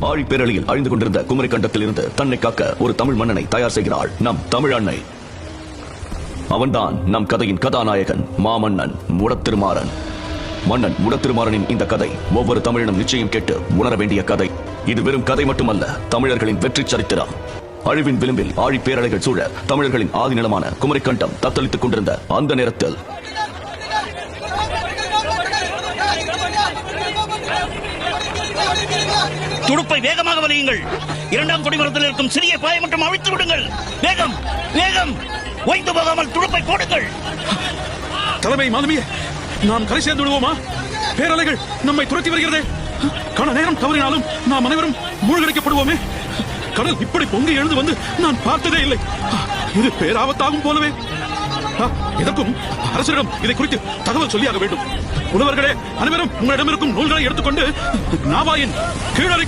ஆழிப்பேரலையில் அழிந்து கொண்டிருந்த குமரி கண்டத்தில் இருந்து தன்னை காக்க ஒரு தமிழ் மன்னனை தயார் செய்கிறாள் நம் தமிழ் அன்னை. அவன்தான் நம் கதையின் கதாநாயகன் மாமன்னன் முடத்திருமாறன். மன்னன் முடத்திருமாறனின் இந்த கதை ஒவ்வொரு தமிழனும் நிச்சயம் கேட்டு உணர வேண்டிய கதை. இது வெறும் கதை மட்டுமல்ல, தமிழர்களின் வெற்றி சரித்திரம். அழிவின் விளிம்பில் ஆழி பேரலைகள் சூழ தமிழர்களின் ஆதி நிலமான குமரிக்கண்டம் தத்தளித்துக் கொண்டிருந்த அந்த நேரத்தில் துடுப்பை வேகமாக வலியுங்கள். இரண்டாம் கொடிமரத்தில் இருக்கும் சிறிய பாயை மட்டும் அழித்து விடுங்கள். வேகம் வேகம், ஓய்ந்து போகாமல் துடுப்பை போடுங்கள். தலைமை மாலுமியே, நாம் கரை சேர்ந்து விடுவோமா? பேரலைகள் நம்மை துரத்தி வருகிறதே. கண நேரம் தவறினாலும் நாம் அனைவரும் மூழ்கடிக்கப்படுவோமே. கடல் இப்படி பொங்கி எழுந்து வந்து நான் பார்த்ததே இல்லை. இது பேராபத்தாகும் போலவே. இதற்கும் அரசரிடம் இதை குறித்து தகவல் சொல்லியாக வேண்டும். புலவர்களே, அனைவரும் உங்களிடம் இருக்கும் நூல்களை எடுத்துக்கொண்டு நாவாயின் கீழறைக்குள்